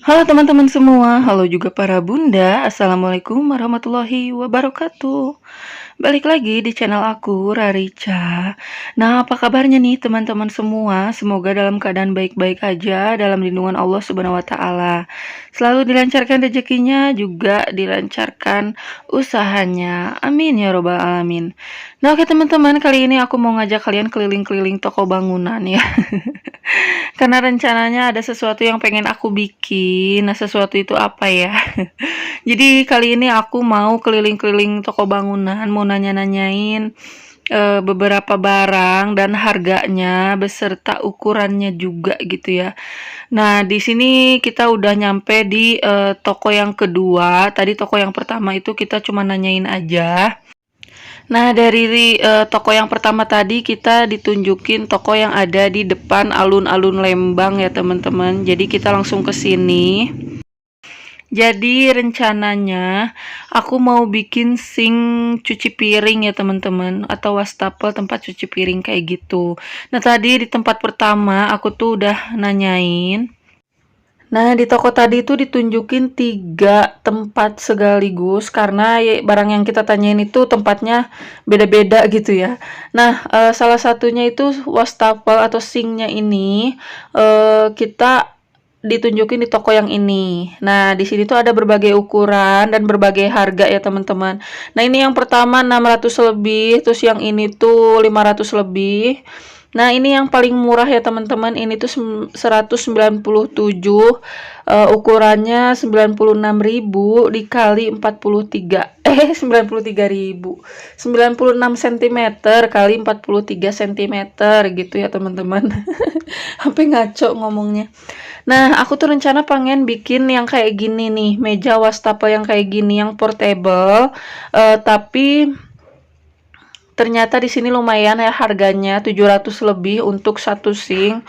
Halo teman-teman semua, halo juga para bunda. Assalamualaikum warahmatullahi wabarakatuh. Balik lagi di channel aku, Rarica. Nah, apa kabarnya nih teman-teman semua? Semoga dalam keadaan baik-baik aja, dalam lindungan Allah Subhanahu wa Ta'ala. Selalu dilancarkan rezekinya, juga dilancarkan usahanya. Amin ya Robbal 'Alamin. Nah, oke teman-teman, kali ini aku mau ngajak kalian keliling-keliling toko bangunan ya. Karena rencananya ada sesuatu yang pengen aku bikin. Nah, sesuatu itu apa ya? Jadi kali ini aku mau keliling-keliling toko bangunan, mau nanya-nanyain beberapa barang dan harganya beserta ukurannya juga gitu ya. Nah, di sini kita udah nyampe di toko yang kedua. Tadi toko yang pertama itu kita cuma nanyain aja. Nah, dari toko yang pertama tadi kita ditunjukin toko yang ada di depan alun-alun Lembang ya, teman-teman. Jadi kita langsung ke sini. Jadi rencananya aku mau bikin sink cuci piring ya, teman-teman, atau wastafel tempat cuci piring kayak gitu. Nah, tadi di tempat pertama aku tuh udah nanyain. Nah, di toko tadi itu ditunjukin 3 tempat sekaligus karena barang yang kita tanyain itu tempatnya beda-beda gitu ya. Nah, salah satunya itu wastafel atau sinknya ini kita ditunjukin di toko yang ini. Nah, di sini tuh ada berbagai ukuran dan berbagai harga ya, teman-teman. Nah, ini yang pertama 600 lebih, terus yang ini tuh 500 lebih. Nah, ini yang paling murah ya, teman-teman. Ini tuh 197, ukurannya 96.000 dikali 43. 93.000. 96 cm kali 43 cm gitu ya, teman-teman. Sampai ngaco ngomongnya. Nah, aku tuh rencana pengen bikin yang kayak gini nih, meja wastafel yang kayak gini, yang portable, tapi ternyata di sini lumayan ya harganya, 700 lebih untuk satu sink.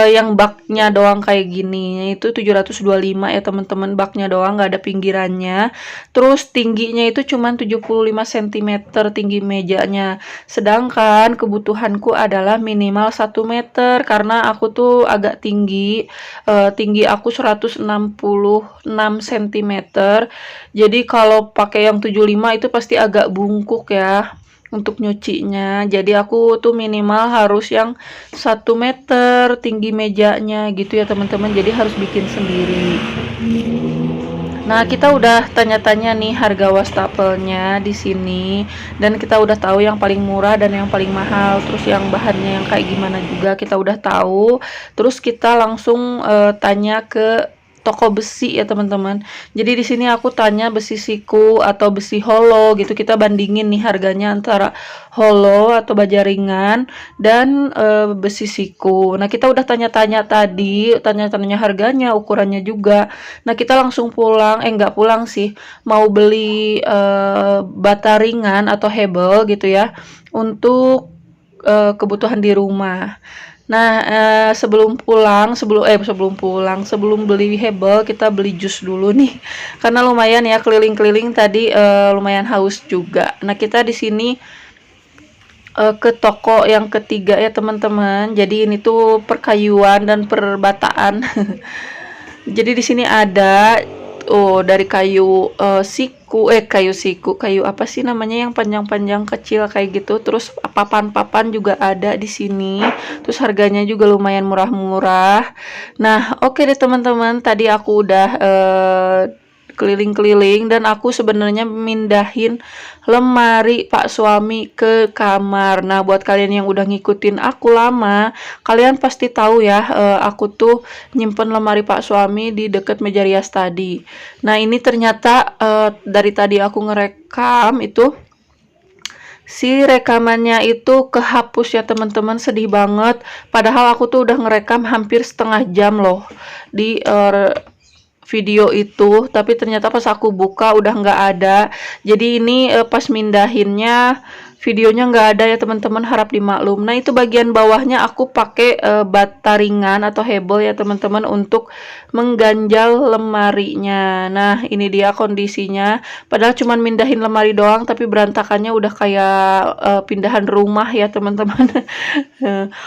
Yang baknya doang kayak gini itu 725 ya, teman-teman. Baknya doang, nggak ada pinggirannya. Terus tingginya itu cuman 75 cm tinggi mejanya. Sedangkan kebutuhanku adalah minimal 1 meter karena aku tuh agak tinggi. Tinggi aku 166 cm. Jadi kalau pakai yang 75 itu pasti agak bungkuk ya untuk nyucinya. Jadi aku tuh minimal harus yang 1 meter tinggi mejanya gitu ya, teman-teman. Jadi harus bikin sendiri. Nah, kita udah tanya-tanya nih harga wastafelnya di sini, dan kita udah tahu yang paling murah dan yang paling mahal. Terus yang bahannya yang kayak gimana juga kita udah tahu. Terus kita langsung tanya ke toko besi ya, teman-teman. Jadi di sini aku tanya besi siku atau besi holo gitu. Kita bandingin nih harganya antara holo atau baja ringan dan besi siku. Nah, kita udah tanya-tanya tadi, tanya-tanya harganya, ukurannya juga. Nah, kita langsung pulang, nggak pulang sih, mau beli bata ringan atau hebel gitu ya untuk kebutuhan di rumah. Nah, sebelum beli hebel kita beli jus dulu nih. Karena lumayan ya keliling-keliling tadi, lumayan haus juga. Nah, kita di sini ke toko yang ketiga ya, teman-teman. Jadi ini tuh perkayuan dan perbataan. Jadi di sini ada dari kayu kayu apa sih namanya yang panjang-panjang kecil kayak gitu. Terus papan-papan juga ada di sini. Terus harganya juga lumayan murah-murah. Nah, oke deh teman-teman, tadi aku udah keliling-keliling dan aku sebenarnya mindahin lemari Pak suami ke kamar. Nah, buat kalian yang udah ngikutin aku lama, kalian pasti tahu ya, aku tuh nyimpen lemari Pak suami di deket meja rias tadi. Nah, ini ternyata dari tadi aku ngerekam itu si rekamannya itu kehapus ya, teman-teman. Sedih banget. Padahal aku tuh udah ngerekam hampir setengah jam loh di video itu, tapi ternyata pas aku buka udah nggak ada. Jadi ini pas mindahinnya videonya nggak ada ya teman-teman, harap dimaklum. Nah, itu bagian bawahnya aku pakai bata ringan atau hebel ya teman-teman untuk mengganjal lemarinya. Nah, ini dia kondisinya. Padahal cuman mindahin lemari doang, tapi berantakannya udah kayak pindahan rumah ya teman-teman.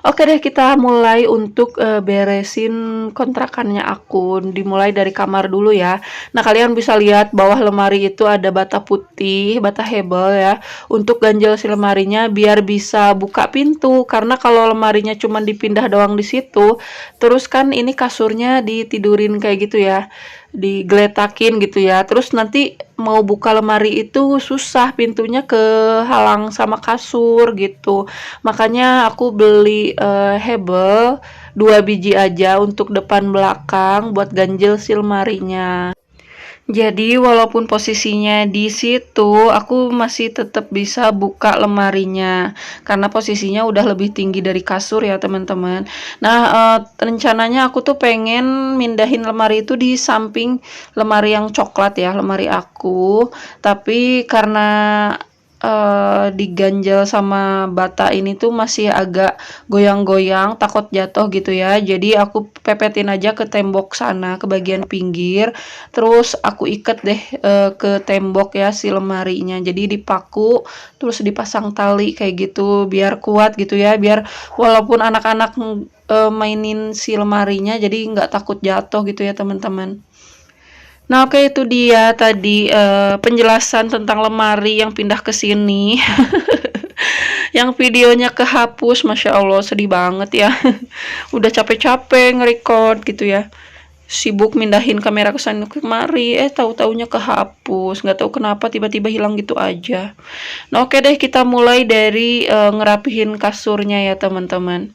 Oke deh, kita mulai untuk beresin kontrakannya aku. Dimulai dari kamar dulu ya. Nah, kalian bisa lihat bawah lemari itu ada bata putih, bata hebel ya, untuk ganjel si lemarinya biar bisa buka pintu. Karena kalau lemarinya cuma dipindah doang di situ, terus kan ini kasurnya ditidurin kayak gitu ya, digeletakin gitu ya. Terus nanti mau buka lemari itu susah, pintunya kehalang sama kasur gitu. Makanya aku beli hebel 2 biji aja untuk depan belakang buat ganjel si lemarinya. Jadi walaupun posisinya di situ, aku masih tetap bisa buka lemarinya karena posisinya udah lebih tinggi dari kasur ya teman-teman. Nah, rencananya aku tuh pengen mindahin lemari itu di samping lemari yang coklat ya, lemari aku. Tapi karena diganjel sama bata ini tuh masih agak goyang-goyang, takut jatuh gitu ya. Jadi aku pepetin aja ke tembok sana, ke bagian pinggir. Terus aku ikat deh ke tembok ya si lemarinya. Jadi dipaku, terus dipasang tali kayak gitu biar kuat gitu ya. Biar walaupun anak-anak mainin si lemarinya, jadi nggak takut jatuh gitu ya teman-teman. Nah, oke, itu dia tadi penjelasan tentang lemari yang pindah ke sini. Yang videonya kehapus, Masya Allah, sedih banget ya. Udah capek-capek nge-record gitu ya. Sibuk mindahin kamera ke sana kemari, tahu-taunya kehapus. Nggak tahu kenapa tiba-tiba hilang gitu aja. Nah, oke deh, kita mulai dari ngerapihin kasurnya ya teman-teman.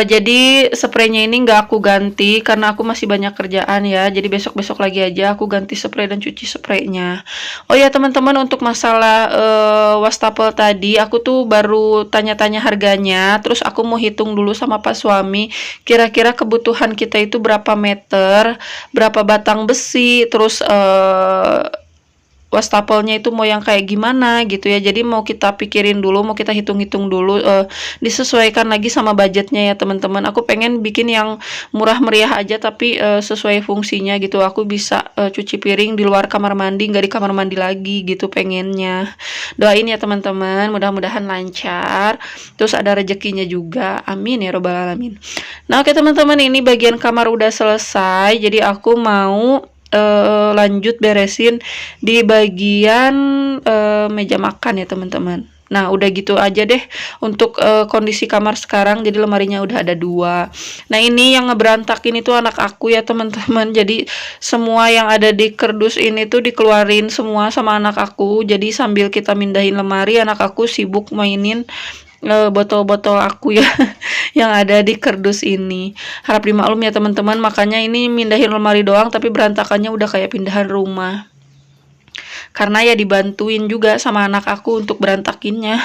Jadi spraynya ini nggak aku ganti karena aku masih banyak kerjaan ya. Jadi besok-besok lagi aja aku ganti spray dan cuci spraynya. Oh ya teman-teman, untuk masalah wastafel tadi, aku tuh baru tanya-tanya harganya. Terus aku mau hitung dulu sama Pak suami, kira-kira kebutuhan kita itu berapa meter, berapa batang besi, terus wastafelnya itu mau yang kayak gimana gitu ya. Jadi mau kita pikirin dulu, mau kita hitung-hitung dulu, disesuaikan lagi sama budgetnya ya teman-teman. Aku pengen bikin yang murah meriah aja tapi sesuai fungsinya gitu. Aku bisa cuci piring di luar kamar mandi, nggak di kamar mandi lagi gitu pengennya. Doain ya teman-teman, mudah-mudahan lancar. Terus ada rezekinya juga, amin ya robbal alamin. Nah, oke teman-teman, ini bagian kamar udah selesai. Jadi aku mau lanjut beresin di bagian meja makan ya teman-teman. Nah, udah gitu aja deh untuk kondisi kamar sekarang. Jadi lemarinya udah ada 2. Nah, ini yang ngeberantakin itu anak aku ya teman-teman. Jadi semua yang ada di kardus ini tuh dikeluarin semua sama anak aku. Jadi sambil kita mindahin lemari, anak aku sibuk mainin botol-botol aku ya yang ada di kardus ini. Harap dimaklum ya teman-teman, makanya ini mindahin lemari doang tapi berantakannya udah kayak pindahan rumah. Karena ya dibantuin juga sama anak aku untuk berantakinnya.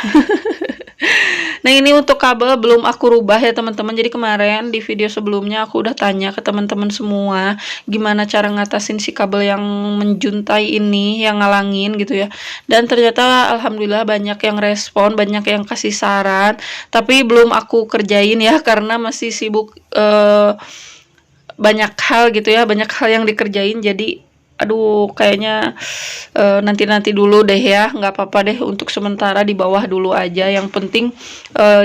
Nah, ini untuk kabel belum aku rubah ya teman-teman. Jadi kemarin di video sebelumnya aku udah tanya ke teman-teman semua gimana cara ngatasin si kabel yang menjuntai ini, yang ngalangin gitu ya. Dan ternyata alhamdulillah banyak yang respon, banyak yang kasih saran. Tapi belum aku kerjain ya karena masih sibuk banyak hal gitu ya, banyak hal yang dikerjain. Jadi aduh, kayaknya nanti-nanti dulu deh ya, nggak apa-apa deh, untuk sementara di bawah dulu aja. Yang penting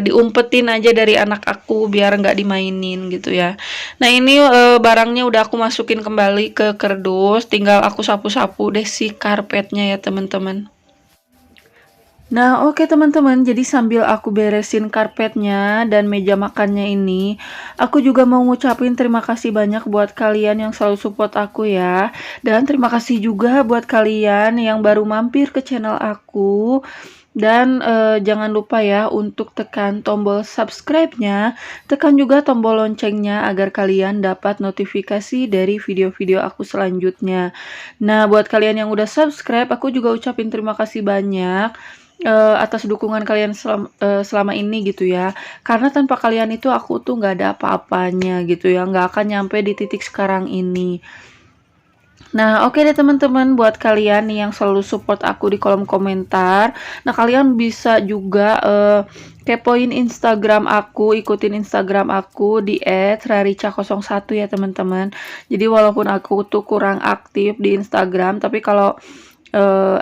diumpetin aja dari anak aku biar nggak dimainin gitu ya. Nah, ini barangnya udah aku masukin kembali ke kardus, tinggal aku sapu-sapu deh si karpetnya ya teman-teman. Nah, oke teman-teman, jadi sambil aku beresin karpetnya dan meja makannya ini, aku juga mau ngucapin terima kasih banyak buat kalian yang selalu support aku ya. Dan terima kasih juga buat kalian yang baru mampir ke channel aku. Dan jangan lupa ya untuk tekan tombol subscribe-nya, tekan juga tombol loncengnya agar kalian dapat notifikasi dari video-video aku selanjutnya. Nah, buat kalian yang udah subscribe, aku juga ucapin terima kasih banyak atas dukungan kalian selama ini gitu ya. Karena tanpa kalian itu aku tuh nggak ada apa-apanya gitu ya, nggak akan nyampe di titik sekarang ini. Nah, oke deh teman-teman, buat kalian nih yang selalu support aku di kolom komentar. Nah, kalian bisa juga kepoin Instagram aku, ikutin Instagram aku di @rarica01 ya teman-teman. Jadi walaupun aku tuh kurang aktif di Instagram, tapi kalau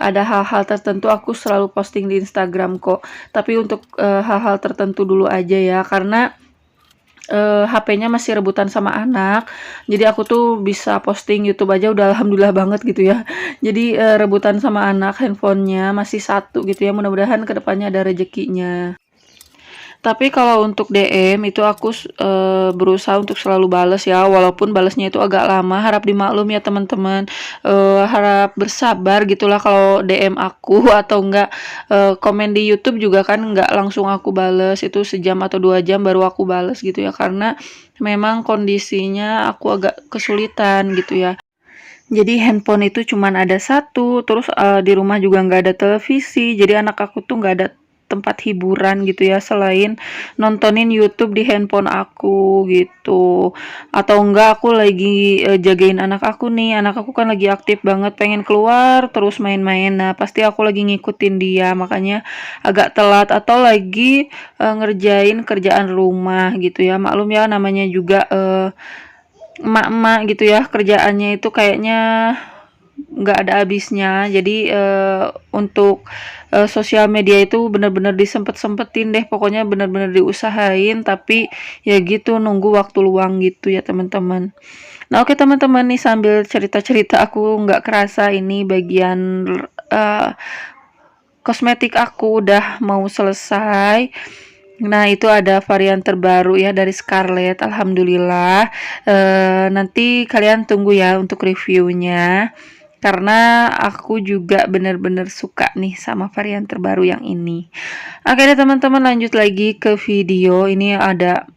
ada hal-hal tertentu aku selalu posting di Instagram kok. Tapi untuk hal-hal tertentu dulu aja ya, karena HP-nya masih rebutan sama anak. Jadi aku tuh bisa posting YouTube aja udah alhamdulillah banget gitu ya. Jadi rebutan sama anak handphonenya masih satu gitu ya. Mudah-mudahan kedepannya ada rezekinya. Tapi kalau untuk DM itu aku berusaha untuk selalu bales ya, walaupun balesnya itu agak lama, harap dimaklum ya teman-teman. Harap bersabar gitulah kalau DM aku atau enggak komen di YouTube juga kan enggak langsung aku bales, itu sejam atau 2 jam baru aku bales gitu ya, karena memang kondisinya aku agak kesulitan gitu ya. Jadi handphone itu cuman ada satu, terus di rumah juga nggak ada televisi, jadi anak aku tuh nggak ada tempat hiburan gitu ya selain nontonin YouTube di handphone aku gitu. Atau enggak aku lagi jagain anak aku nih, anak aku kan lagi aktif banget pengen keluar terus main-main. Nah, pasti aku lagi ngikutin dia, makanya agak telat atau lagi ngerjain kerjaan rumah gitu ya. Maklum ya namanya juga emak-emak gitu ya, kerjaannya itu kayaknya nggak ada habisnya. Jadi untuk sosial media itu benar-benar disempet-sempetin deh, pokoknya benar-benar diusahain, tapi ya gitu nunggu waktu luang gitu ya teman-teman. Nah, oke teman-teman, nih sambil cerita-cerita aku nggak kerasa ini bagian eh, kosmetik aku udah mau selesai. Nah, itu ada varian terbaru ya dari Scarlett, alhamdulillah. Nanti kalian tunggu ya untuk reviewnya, karena aku juga bener-bener suka nih sama varian terbaru yang ini. Oke deh teman-teman, lanjut lagi ke video. Ini ada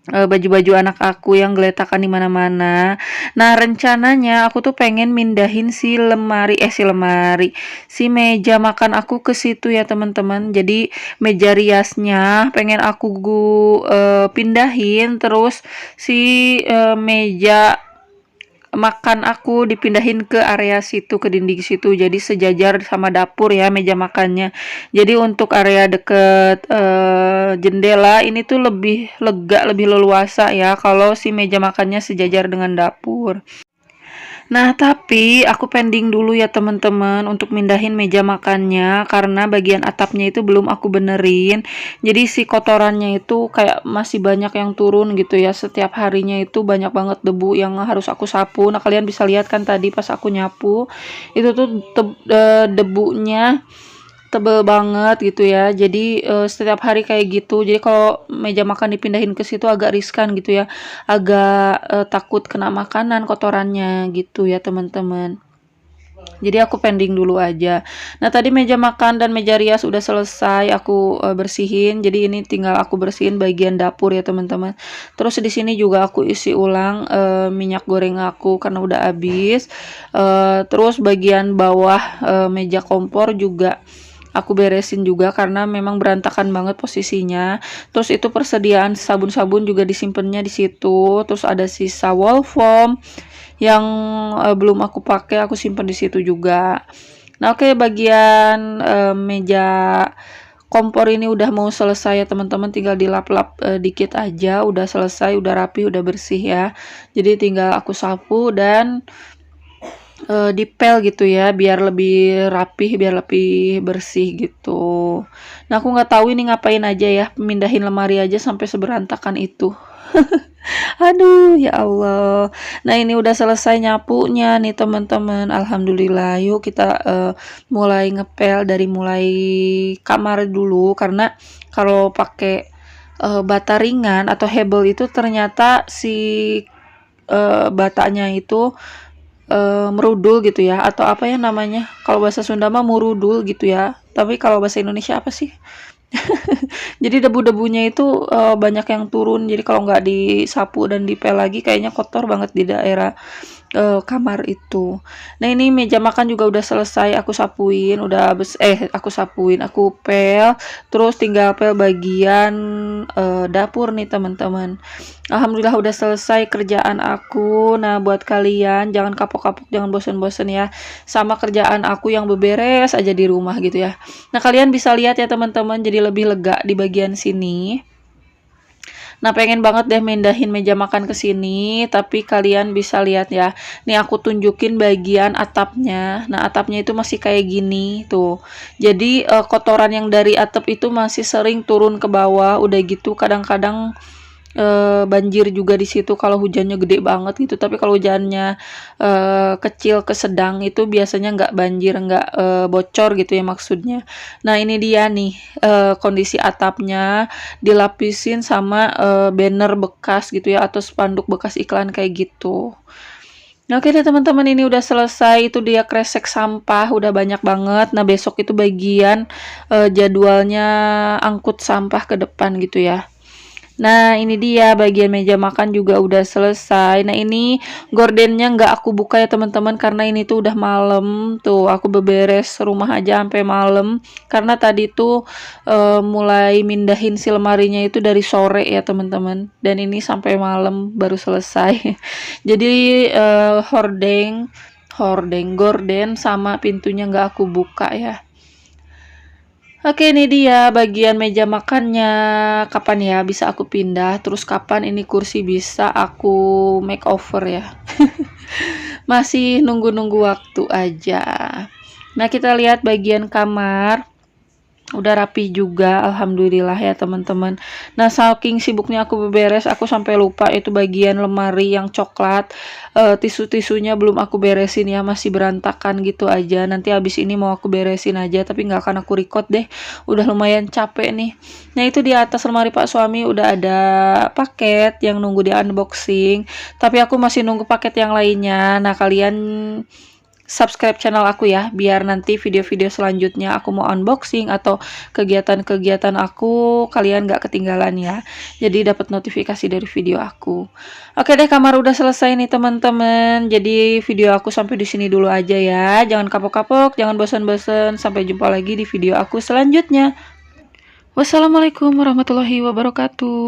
baju-baju anak aku yang geletakan di mana-mana. Nah, rencananya aku tuh pengen mindahin si meja makan aku ke situ ya teman-teman. Jadi meja riasnya pengen aku pindahin, terus si meja makan aku dipindahin ke area situ, ke dinding situ, jadi sejajar sama dapur ya meja makannya. Jadi untuk area deket jendela ini tuh lebih lega, lebih leluasa ya kalau si meja makannya sejajar dengan dapur. Nah, tapi aku pending dulu ya teman-teman untuk mindahin meja makannya, karena bagian atapnya itu belum aku benerin. Jadi si kotorannya itu kayak masih banyak yang turun gitu ya. Setiap harinya itu banyak banget debu yang harus aku sapu. Nah, kalian bisa lihat kan tadi pas aku nyapu, itu tuh debunya tebel banget gitu ya. Jadi setiap hari kayak gitu. Jadi kalau meja makan dipindahin ke situ agak riskan gitu ya. Agak takut kena makanan kotorannya gitu ya, teman-teman. Jadi aku pending dulu aja. Nah, tadi meja makan dan meja rias udah selesai aku bersihin. Jadi ini tinggal aku bersihin bagian dapur ya, teman-teman. Terus di sini juga aku isi ulang minyak goreng aku karena udah habis. Terus bagian bawah meja kompor juga aku beresin juga karena memang berantakan banget posisinya. Terus itu persediaan sabun-sabun juga disimpannya di situ. Terus ada sisa wall foam yang belum aku pakai, aku simpan di situ juga. Nah, oke, bagian meja kompor ini udah mau selesai ya teman-teman, tinggal dilap-lap dikit aja, udah selesai, udah rapi, udah bersih ya. Jadi tinggal aku sapu dan dipel gitu ya, biar lebih rapih, biar lebih bersih gitu. Nah, aku nggak tahu ini ngapain aja ya, mindahin lemari aja sampai seberantakan itu. Aduh, ya Allah. Nah, ini udah selesai nyapunya nih teman-teman. Alhamdulillah. Yuk kita mulai ngepel dari mulai kamar dulu, karena kalau pakai bata ringan atau hebel itu ternyata si batanya itu merudul gitu ya, atau apa ya namanya, kalau bahasa Sunda mah murudul gitu ya, tapi kalau bahasa Indonesia apa sih? Jadi debu-debunya itu banyak yang turun, jadi kalau nggak disapu dan dipel lagi kayaknya kotor banget di daerah kamar itu. Nah, ini meja makan juga udah selesai aku sapuin, aku pel, terus tinggal pel bagian dapur nih teman-teman. Alhamdulillah udah selesai kerjaan aku. Nah, buat kalian jangan kapok-kapok, jangan bosen-bosen ya sama kerjaan aku yang beberes aja di rumah gitu ya. Nah, kalian bisa lihat ya teman-teman, jadi lebih lega di bagian sini. Nah, pengen banget deh mindahin meja makan ke sini, tapi kalian bisa lihat ya. Nih aku tunjukin bagian atapnya. Nah, atapnya itu masih kayak gini tuh. Jadi kotoran yang dari atap itu masih sering turun ke bawah. Udah gitu kadang-kadang banjir juga di situ kalau hujannya gede banget gitu. Tapi kalau hujannya kecil ke sedang itu biasanya nggak banjir, nggak bocor gitu ya maksudnya. Nah, ini dia nih kondisi atapnya dilapisin sama banner bekas gitu ya, atau spanduk bekas iklan kayak gitu. Nah, oke deh teman-teman, ini udah selesai. Itu dia kresek sampah udah banyak banget. Nah, besok itu bagian jadwalnya angkut sampah ke depan gitu ya. Nah, ini dia bagian meja makan juga udah selesai. Nah, ini gordennya nggak aku buka ya teman-teman, karena ini tuh udah malam. Tuh, aku beberes rumah aja sampai malam. Karena tadi tuh mulai mindahin si lemarinya itu dari sore ya teman-teman. Dan ini sampai malam baru selesai. Jadi gorden sama pintunya nggak aku buka ya. Oke, ini dia bagian meja makannya. Kapan ya bisa aku pindah? Terus kapan ini kursi bisa aku makeover ya? Masih nunggu-nunggu waktu aja. Nah, kita lihat bagian kamar. Udah rapi juga, alhamdulillah ya teman-teman. Nah, saking sibuknya aku beberes, aku sampai lupa itu bagian lemari yang coklat. Tisu-tisunya belum aku beresin ya, masih berantakan gitu aja. Nanti habis ini mau aku beresin aja, tapi nggak akan aku record deh. Udah lumayan capek nih. Nah, itu di atas lemari Pak Suami udah ada paket yang nunggu di unboxing. Tapi aku masih nunggu paket yang lainnya. Nah, kalian subscribe channel aku ya, biar nanti video-video selanjutnya aku mau unboxing atau kegiatan-kegiatan aku kalian gak ketinggalan ya. Jadi dapat notifikasi dari video aku. Oke deh, kamar udah selesai nih teman-teman. Jadi video aku sampai di sini dulu aja ya. Jangan kapok-kapok, jangan bosan-bosan. Sampai jumpa lagi di video aku selanjutnya. Wassalamualaikum warahmatullahi wabarakatuh.